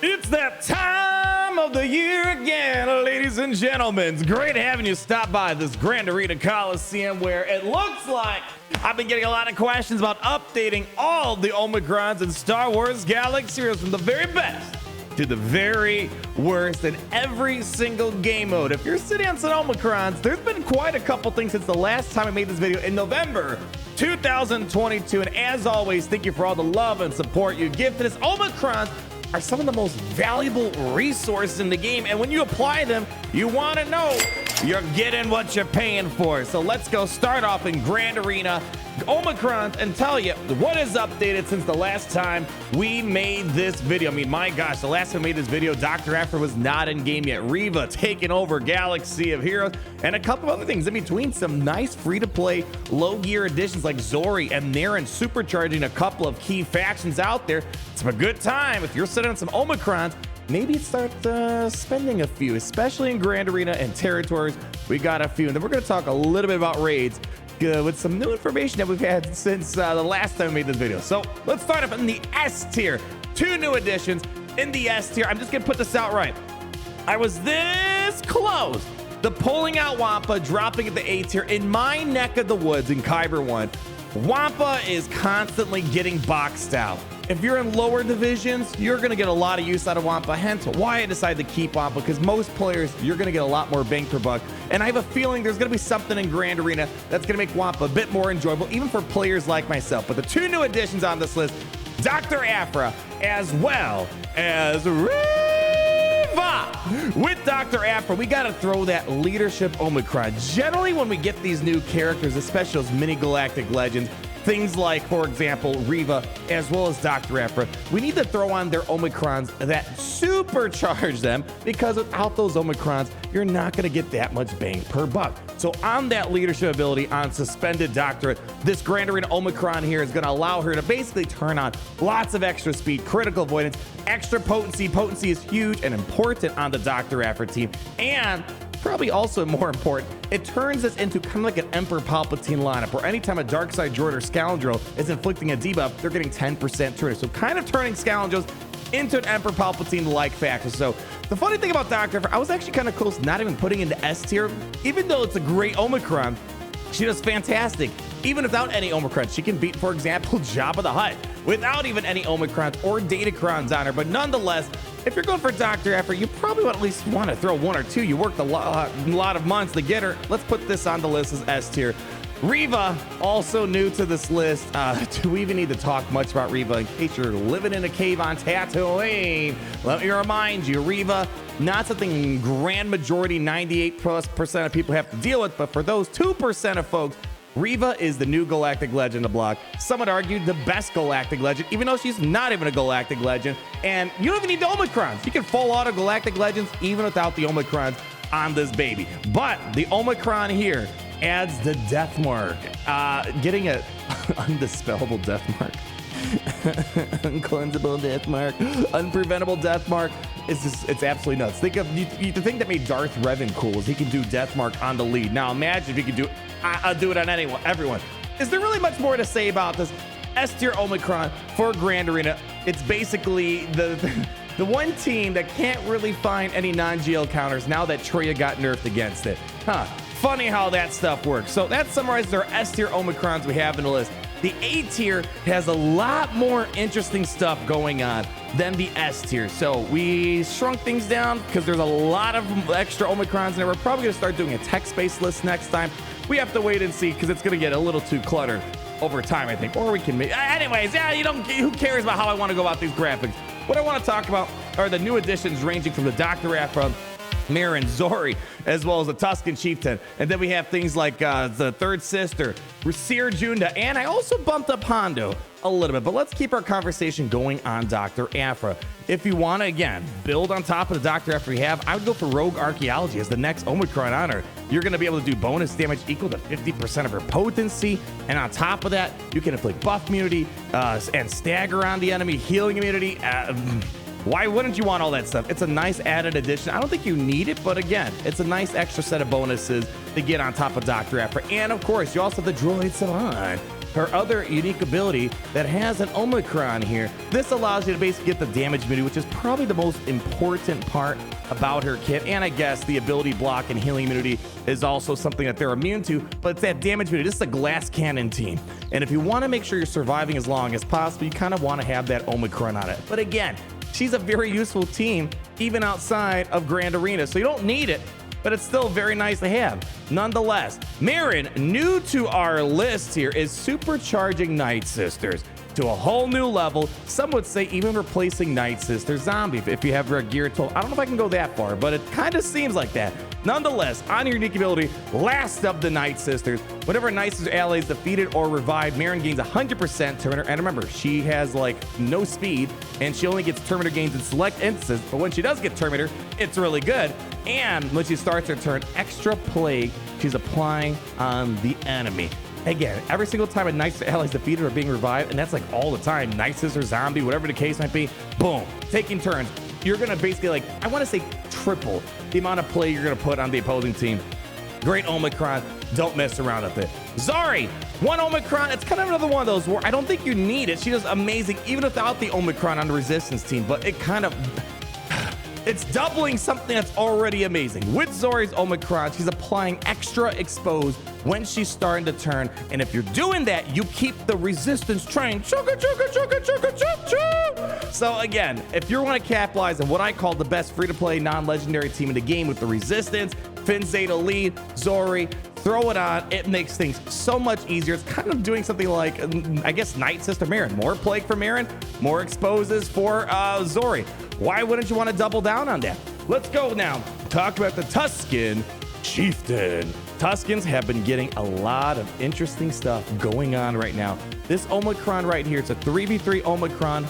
It's that time of the year again, ladies and gentlemen. It's great having you stop by this Grand Arena Coliseum where it looks like I've been getting a lot of questions about updating all the Omicrons in Star Wars Galaxy Heroes from the very best to the very worst in every single game mode. If you're sitting on some Omicrons, there's been quite a couple things since the last time I made this video in November 2022. And as always, thank you for all the love and support you give to this. Omicrons are some of the most valuable resources in the game, and when you apply them, you want to know you're getting what you're paying for. So let's go start off in Grand Arena Omicrons and tell you what is updated since the last time we made this video. I mean, my gosh, the last time we made this video, Dr. Aphra was not in game yet. Riva taking over Galaxy of Heroes, and a couple other things in between. Some nice free-to-play low-gear additions like Zori and Naren supercharging a couple of key factions out there. It's a good time if you're sitting on some Omicrons. Maybe start spending a few, especially in Grand Arena and territories. We got a few, and then we're going to talk a little bit about raids with some new information that we've had since the last time we made this video. So let's start up in the S tier. Two new additions in the S tier. I'm just going to put this out right. I was this close to pulling out Wampa, dropping at the A tier in my neck of the woods in Kyber 1. Wampa is constantly getting boxed out. If you're in lower divisions, you're going to get a lot of use out of Wampa, hence why I decided to keep Wampa, because most players, you're going to get a lot more bang per buck. And I have a feeling there's going to be something in Grand Arena that's going to make Wampa a bit more enjoyable, even for players like myself. But the two new additions on this list, Dr. Aphra, as well as Riva. With Dr. Aphra, we got to throw that leadership Omicron. Generally, when we get these new characters, especially those mini galactic legends, things like, for example, Riva, as well as Dr. Aphra, we need to throw on their Omicrons that supercharge them, because without those Omicrons, you're not going to get that much bang per buck. So on that leadership ability on Suspended Doctorate, this Grand Arena Omicron here is going to allow her to basically turn on lots of extra speed, critical avoidance, extra potency. Potency is huge and important on the Dr. Aphra team, and probably also more important, it turns this into kind of like an Emperor Palpatine lineup, where anytime a dark side droid or scoundrel is inflicting a debuff, they're getting 10% turn. So kind of turning scoundrels into an Emperor Palpatine-like faction. So the funny thing about Dr. Aphra, I was actually kind of close not even putting into S tier, even though it's a great Omicron. She does fantastic. Even without any Omicrons, she can beat, for example, Jabba the Hutt without even any Omicrons or Datacrons on her. But nonetheless, if you're going for Dr. Aphra, you probably would at least want to throw one or two. You worked a lot of months to get her. Let's put this on the list as S tier. Riva, also new to this list. Do we even need to talk much about Riva? In case you're living in a cave on Tatooine, let me remind you, Riva, not something grand majority, 98+% of people have to deal with, but for those 2% of folks, Riva is the new Galactic Legend to block. Some would argue the best Galactic Legend, even though she's not even a Galactic Legend. And you don't even need the Omicrons. You can full auto Galactic Legends even without the Omicrons on this baby. But the Omicron here adds the death mark. Getting an undispellable death mark. Uncleansable death mark. Unpreventable death mark. It's absolutely nuts. Think of the thing that made Darth Revan cool is he can do death mark on the lead. Now imagine if he could do it on everyone. Is there really much more to say about this S tier Omicron for Grand Arena? It's basically the one team that can't really find any non-GL counters now that Traya got nerfed against it. Funny how that stuff works. So that summarizes our S tier Omicrons we have in the list. The A tier has a lot more interesting stuff going on than the S tier. So we shrunk things down because there's a lot of extra Omicrons in there. We're probably going to start doing a text-based list next time. We have to wait and see because it's going to get a little too cluttered over time, I think. Or we can make... Anyways, yeah, who cares about how I want to go about these graphics? What I want to talk about are the new additions ranging from the Dr. Aphra, Naren, Zori, as well as the Tusken Chieftain. And then we have things like the Third Sister, Rasir Junda, and I also bumped up Hondo a little bit. But let's keep our conversation going on Dr. Aphra. If you want to, again, build on top of the Dr. Aphra you have, I would go for Rogue Archaeology as the next Omicron on her. You're going to be able to do bonus damage equal to 50% of her potency. And on top of that, you can inflict buff immunity and stagger on the enemy, healing immunity. Why wouldn't you want all that stuff? It's a nice added addition. I don't think you need it, but again, it's a nice extra set of bonuses to get on top of Dr. Aphra. And of course, you also have the Droid Savant. her other unique ability that has an Omicron here. This allows you to basically get the damage immunity, which is probably the most important part about her kit. And I guess the ability block and healing immunity is also something that they're immune to, but it's that damage immunity. This is a glass cannon team. And if you want to make sure you're surviving as long as possible, you kind of want to have that Omicron on it. But again, she's a very useful team, even outside of Grand Arena. So you don't need it, but it's still very nice to have. Nonetheless, Marin, new to our list here, is supercharging Night Sisters to a whole new level. Some would say even replacing Night Sister Zombie if you have her gear tool. I don't know if I can go that far, but it kind of seems like that. Nonetheless, on your unique ability, last of the Night Sisters, whenever a Night Sister ally is defeated or revived, Marin gains 100% Terminator. And remember, she has like no speed, and she only gets Terminator gains in select instances. But when she does get Terminator, it's really good. And when she starts her turn, extra plague she's applying on the enemy. Again, every single time a Night Sister ally is defeated or being revived, and that's like all the time, Night Sister, Zombie, whatever the case might be, boom, taking turns. You're gonna basically, like, I wanna say triple the amount of play you're gonna put on the opposing team. Great Omicron, don't mess around with it. Zari, one Omicron, it's kind of another one of those where I don't think you need it. She does amazing even without the Omicron on the Resistance team, but it kind of, it's doubling something that's already amazing. With Zori's Omicron, she's applying extra expose when she's starting to turn. And if you're doing that, you keep the resistance train. So again, if you want to capitalize on what I call the best free-to-play non-legendary team in the game with the resistance, Finn Zeta lead, Zori, throw it on. It makes things so much easier. It's kind of doing something like, I guess, Night Sister Marin. More plague for Marin, more exposes for Zori. Why wouldn't you want to double down on that? Let's go now. Talk about the Tusken Chieftain. Tuskens have been getting a lot of interesting stuff going on right now. This Omicron right here, it's a 3v3 Omicron.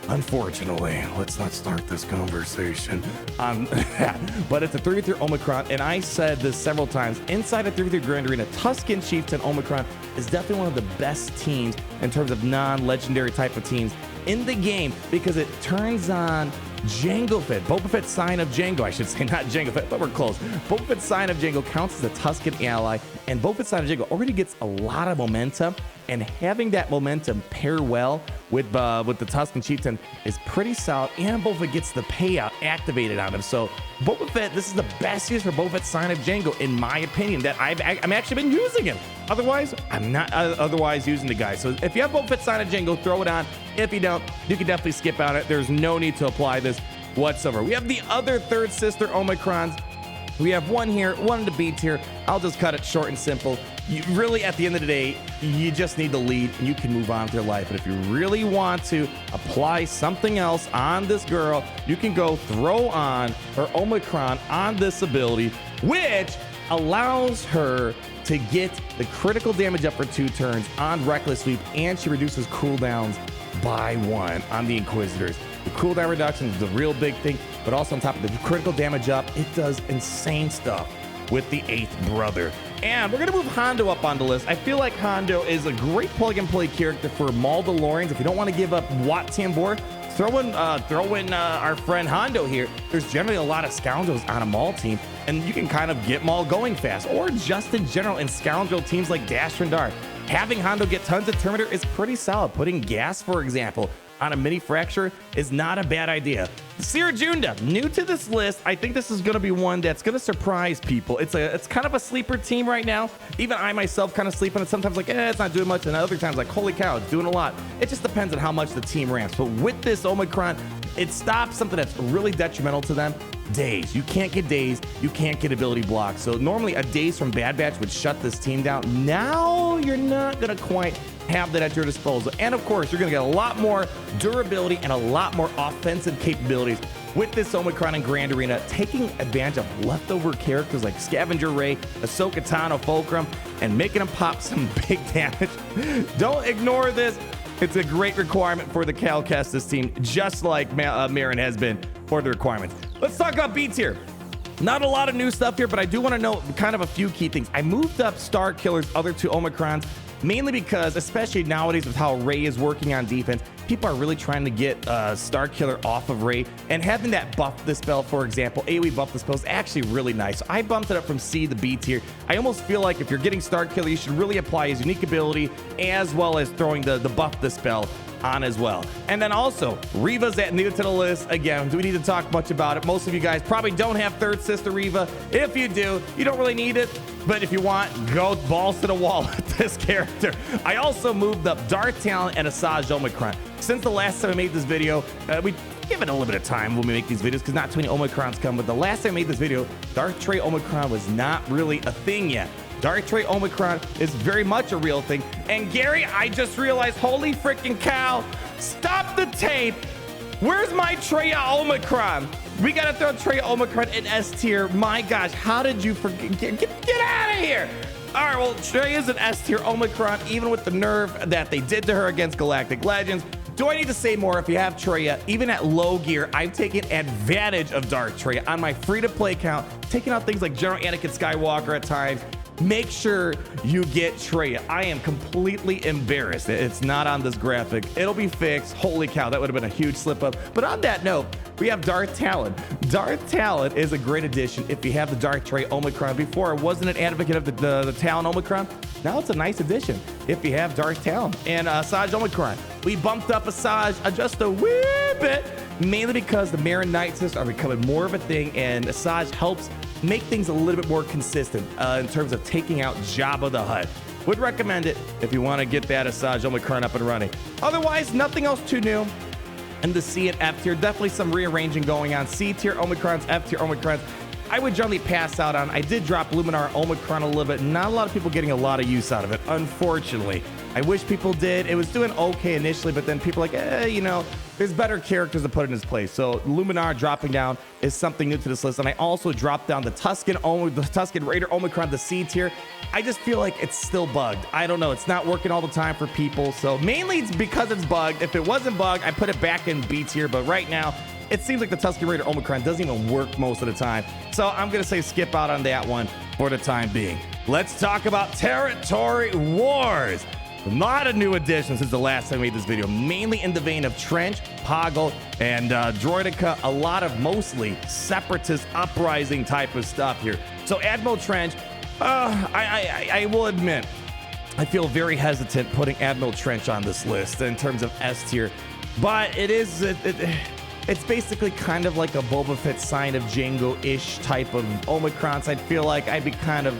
Unfortunately, let's not start this conversation. But it's a 3v3 Omicron, and I said this several times. Inside a 3v3 Grand Arena, Tusken Chieftain Omicron is definitely one of the best teams in terms of non-legendary type of teams in the game because it turns on Jango Fett. Boba Fett's sign of Jango, I should say, not Jango Fett, but we're close. Boba Fett's sign of Jango counts as a Tusken ally, and Boba Fett's sign of Jango already gets a lot of momentum, and having that momentum pair well with the Tusken Chieftain is pretty solid, and Boba Fett gets the payout activated on him. So Boba Fett, this is the best use for Boba Fett's sign of Jango, in my opinion, that I'm actually been using him. Otherwise, I'm not using the guy. So if you have Boba Fett's sign of Jango, throw it on. If you don't, you can definitely skip out it. There's no need to apply this whatsoever. We have the other third sister Omicrons. We have one here, one in the B tier. I'll just cut it short and simple. You really, at the end of the day, you just need to lead and you can move on with your life. But if you really want to apply something else on this girl, you can go throw on her Omicron on this ability, which allows her to get the critical damage up for 2 turns on Reckless Sweep, and she reduces cooldowns by 1 on the Inquisitors. The cooldown reduction is the real big thing, but also on top of the critical damage up, it does insane stuff with the 8th brother. And we're gonna move Hondo up on the list. I feel like Hondo is a great plug-and-play character for Mandalorians. If you don't want to give up Wat Tambor, throw in our friend Hondo here. There's generally a lot of scoundrels on a Maul team, and you can kind of get Maul going fast, or just in general in scoundrel teams like Dash Rendar. Having Hondo get tons of Terminator is pretty solid. Putting Gas, for example, on a mini fracture is not a bad idea. Sir Junda, new to this list. I think this is going to be one that's going to surprise people. It's kind of a sleeper team right now. Even I myself kind of sleep on it. Sometimes like, it's not doing much, and other times like, holy cow, it's doing a lot. It just depends on how much the team ramps. But with this Omicron, it stops something that's really detrimental to them. Daze. You can't get dazed. You can't get ability blocked. So normally a daze from Bad Batch would shut this team down. Now you're not going to quite have that at your disposal. And of course, you're going to get a lot more durability and a lot more offensive capabilities with this Omicron and Grand Arena, taking advantage of leftover characters like Scavenger Ray, Ahsoka Tano, Fulcrum, and making them pop some big damage. Don't ignore this. It's a great requirement for the Cal Kestis team, just like Marin has been for the requirements. Let's talk about B tier. Not a lot of new stuff here, but I do want to know kind of a few key things. I moved up Starkiller's other 2 Omicrons, mainly because, especially nowadays with how Ray is working on defense, people are really trying to get Star Killer off of Ray, and having that buff the spell, for example, AoE buff the spell is actually really nice. So I bumped it up from C to B tier. I almost feel like if you're getting Star Killer, you should really apply his unique ability as well as throwing the buff the spell on as well. And then also Reva's that new to the list. Again, do we need to talk much about it? Most of you guys probably don't have third sister Reva. If you do, you don't really need it, but if you want, go balls to the wall with this character. I also moved up Dark Talent and Asajj Omicron. Since the last time I made this video, we give it a little bit of time when we make these videos because not too many Omicrons come, but the last time I made this video, Dark Tray Omicron was not really a thing yet. Dark Tray Omicron is very much a real thing. And Gary, I just realized, holy freaking cow, stop the tape. Where's my Treya Omicron? We gotta throw Treya Omicron in S tier. My gosh, how did you forget? Get out of here. All right, well, Treya's an S tier Omicron, even with the nerf that they did to her against Galactic Legends. Do I need to say more? If you have Treya, even at low gear, I've taken advantage of Dark Treya on my free-to-play account, taking out things like General Anakin Skywalker at times. Make sure you get Treya. I am completely embarrassed. It's not on this graphic. It'll be fixed. Holy cow, that would have been a huge slip up. But on that note, we have Dark Talon. Dark Talon is a great addition if you have the Dark Tray Omicron. Before, I wasn't an advocate of the Talon Omicron. Now it's a nice addition if you have Dark Talon and Asajj Omicron. We bumped up Asajj just a wee bit, mainly because the Marin Knights are becoming more of a thing, and Asajj helps make things a little bit more consistent in terms of taking out Jabba the Hutt. Would recommend it if you want to get that Asajj Omicron up and running. Otherwise, nothing else too new. And the C and F tier, definitely some rearranging going on. C tier Omicrons, F tier Omicrons, I would generally pass out on. I did drop Luminar Omicron a little bit. Not a lot of people getting a lot of use out of it, unfortunately. I wish people did. It was doing okay initially, but then people are like, you know, there's better characters to put in his place. So Luminar dropping down is something new to this list. And I also dropped down the Tusken Raider Omicron, the C tier. I just feel like it's still bugged. I don't know. It's not working all the time for people. So mainly it's because it's bugged. If it wasn't bugged, I put it back in B tier. But right now, it seems like the Tusken Raider Omicron doesn't even work most of the time. So I'm going to say skip out on that one for the time being. Let's talk about Territory Wars. Not a new addition since the last time we made this video, mainly in the vein of Trench, Poggle, and Droidica. A lot of mostly separatist uprising type of stuff here. So Admiral Trench, I will admit, I feel very hesitant putting Admiral Trench on this list in terms of S tier, but it is... It's basically kind of like a Boba Fett Sign of Django-ish type of Omicrons. I'd feel like I'd be kind of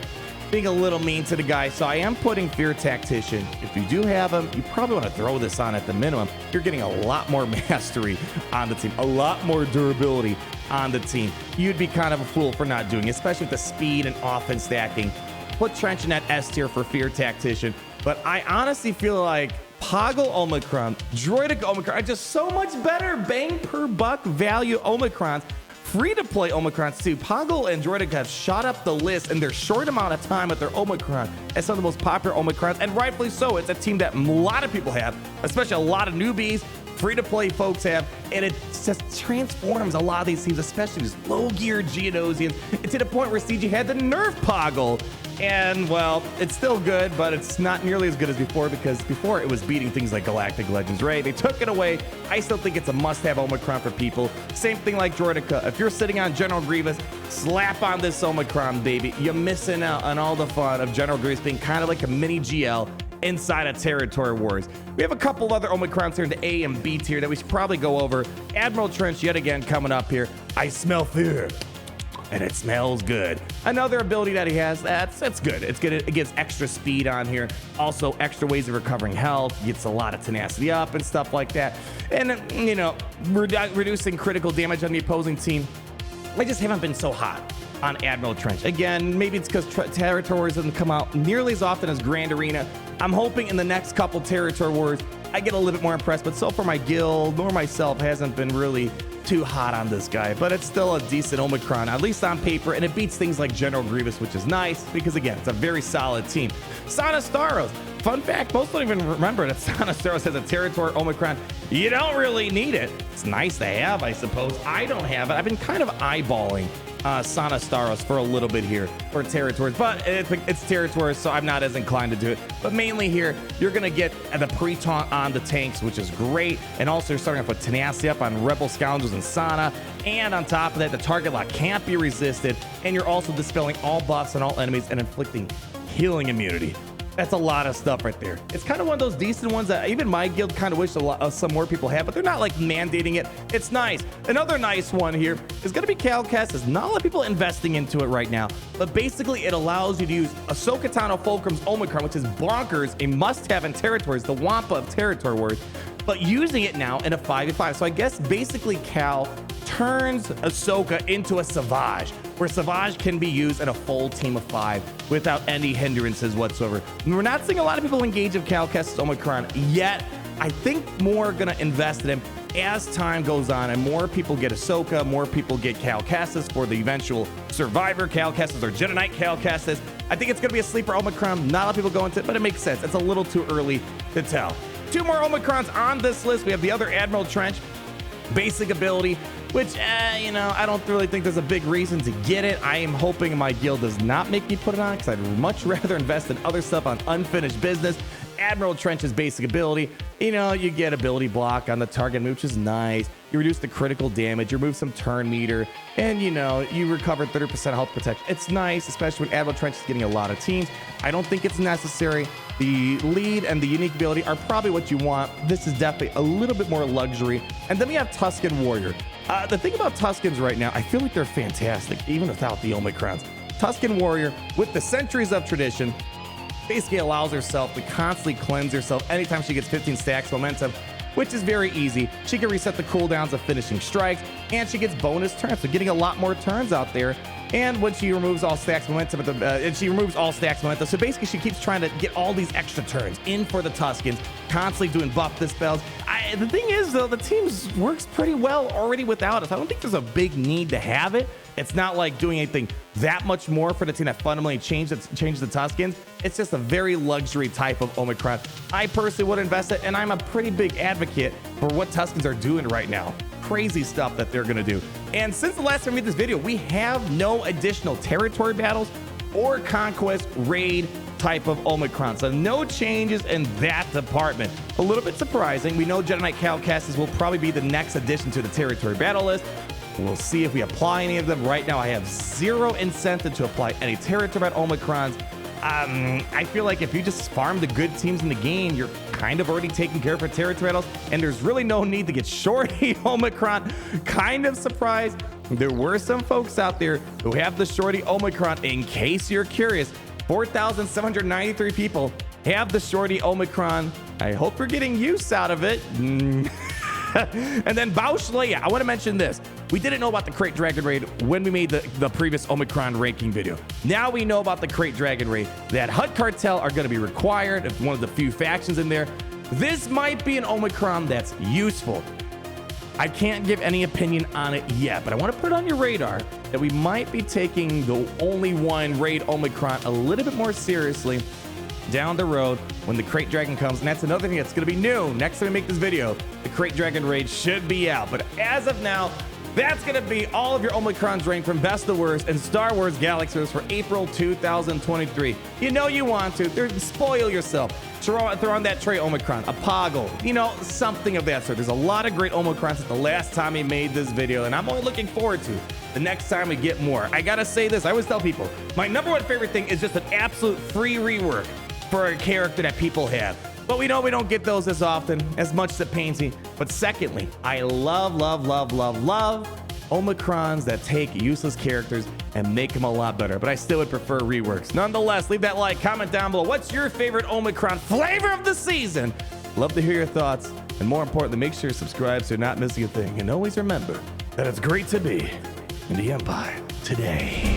being a little mean to the guy. So I am putting Fear Tactician. If you do have him, you probably want to throw this on at the minimum. You're getting a lot more mastery on the team, a lot more durability on the team. You'd be kind of a fool for not doing it, especially with the speed and offense stacking. Put Trench in that S tier for Fear Tactician. But I honestly feel like Poggle Omicron, Droidic Omicron are just so much better bang per buck value Omicrons. Free to play Omicrons too. Poggle and Droidic have shot up the list in their short amount of time with their Omicron as some of the most popular Omicrons, and rightfully so. It's a team that a lot of people have, especially a lot of newbies, free to play folks have, and it just transforms a lot of these teams, especially these low gear Geonosians. It's to the point where CG had to nerf Poggle. And, well, it's still good, but it's not nearly as good as before, because before it was beating things like Galactic Legends, right? They took it away. I still think it's a must-have Omicron for people. Same thing like Droidica. If you're sitting on General Grievous, slap on this Omicron, baby. You're missing out on all the fun of General Grievous being kind of like a mini GL inside of Territory Wars. We have a couple other Omicrons here in the A and B tier that we should probably go over. Admiral Trench yet again coming up here. I smell fear. And it smells good. Another ability that he has, that's good. It's good. It gives extra speed on here. Also, extra ways of recovering health. Gets a lot of tenacity up and stuff like that. And, you know, reducing critical damage on the opposing team. I just haven't been so hot on Admiral Trench. Again, maybe it's because Territories doesn't come out nearly as often as Grand Arena. I'm hoping in the next couple Territory Wars, I get a little bit more impressed. But so far, my guild nor myself hasn't been really too hot on this guy, but it's still a decent Omicron, at least on paper, and it beats things like General Grievous, which is nice because, again, it's a very solid team. Sana Staros. Fun fact, most don't even remember that Sana Staros has a Territory Omicron. You don't really need it. It's nice to have, I suppose. I don't have it. I've been kind of eyeballing Sana Staros for a little bit here for territories, but it's territories, so I'm not as inclined to do it. But mainly here, you're going to get the pre-taunt on the tanks, which is great. And also you're starting off with tenacity up on Rebel Scoundrels and Sana. And on top of that, the target lock can't be resisted. And you're also dispelling all buffs on all enemies and inflicting healing immunity. That's a lot of stuff right there. It's kind of one of those decent ones that even my guild kind of wish some more people have, but they're not like mandating it. It's nice. Another nice one here is going to be Calcastus. Not a lot of people investing into it right now, but basically it allows you to use Ahsoka Tano Fulcrum's Omicron, which is bonkers, a must-have in territories, the Wampa of territory wars, but using it now in a 5v5. So I guess basically Cal turns Ahsoka into a Savage, where Savage can be used in a full team of 5 without any hindrances whatsoever. We're not seeing a lot of people engage in Calcastus Omicron yet. I think more are going to invest in him as time goes on, and more people get Ahsoka, more people get Calcastus for the eventual Survivor Calcastus or Jedi Knight Calcastus. I think it's going to be a sleeper Omicron. Not a lot of people go into it, but it makes sense. It's a little too early to tell. 2 more Omicrons on this list. We have the other Admiral Trench, basic ability, which, you know, I don't really think there's a big reason to get it. I am hoping my guild does not make me put it on, because I'd much rather invest in other stuff on unfinished business. Admiral Trench's basic ability, you know, you get ability block on the target, which is nice. You reduce the critical damage, you remove some turn meter, and, you know, you recover 30% health protection. It's nice, especially when Admiral Trench is getting a lot of teams. I don't think it's necessary. The lead and the unique ability are probably what you want. This is definitely a little bit more luxury. And then we have Tusken Warrior. The thing about Tuskens right now, I feel like they're fantastic, even without the Omicrons. Tusken Warrior, with the Centuries of Tradition, basically allows herself to constantly cleanse herself anytime she gets 15 stacks momentum, which is very easy. She can reset the cooldowns of finishing strikes, and she gets bonus turns, so getting a lot more turns out there. And when she removes all stacks momentum, so basically she keeps trying to get all these extra turns in for the Tuskens, constantly doing buff dispels. The thing is, though, the team works pretty well already without us. I don't think there's a big need to have it. It's not like doing anything that much more for the team that fundamentally changed the Tuskens. It's just a very luxury type of Omicron. I personally would invest it, and I'm a pretty big advocate for what Tuskens are doing right now. Crazy stuff that they're going to do. And since the last time we made this video, we have no additional territory battles or conquest raid type of Omicron. So no changes in that department. A little bit surprising. We know Jedi Knight Calcastus will probably be the next addition to the territory battle list. We'll see if we apply any of them. Right now, I have zero incentive to apply any territory battle Omicrons. I feel like if you just farm the good teams in the game, you're kind of already taking care of for territory battles, and there's really no need to get shorty Omicron. Kind of surprised. There were some folks out there who have the shorty Omicron. In case you're curious, 4,793 people have the shorty Omicron. I hope you're getting use out of it. And then Bausch Leia, I want to mention this. We didn't know about the Crate Dragon Raid when we made the previous Omicron ranking video. Now we know about the Crate Dragon Raid, that Hut Cartel are going to be required as one of the few factions in there. This might be an Omicron that's useful. I can't give any opinion on it yet, but I want to put it on your radar that we might be taking the only one raid Omicron a little bit more seriously down the road when the Crate Dragon comes. And that's another thing that's going to be new. Next time we make this video, the Crate Dragon Raid should be out. But as of now, that's going to be all of your Omicrons ranked from best to worst in Star Wars Galaxies for April 2023. You know you want to. Spoil yourself. Throw on that tray Omicron, a Poggle, you know, something of that sort. There's a lot of great Omicrons since the last time we made this video, and I'm only looking forward to the next time we get more. I got to say this. I always tell people, my number one favorite thing is just an absolute free rework for a character that people have. But we know we don't get those as often, as much as it pains me. But secondly, I love Omicrons that take useless characters and make them a lot better. But I still would prefer reworks. Nonetheless, leave that like, comment down below. What's your favorite Omicron flavor of the season? Love to hear your thoughts. And more importantly, make sure you subscribe so you're not missing a thing. And always remember that it's great to be in the Empire today.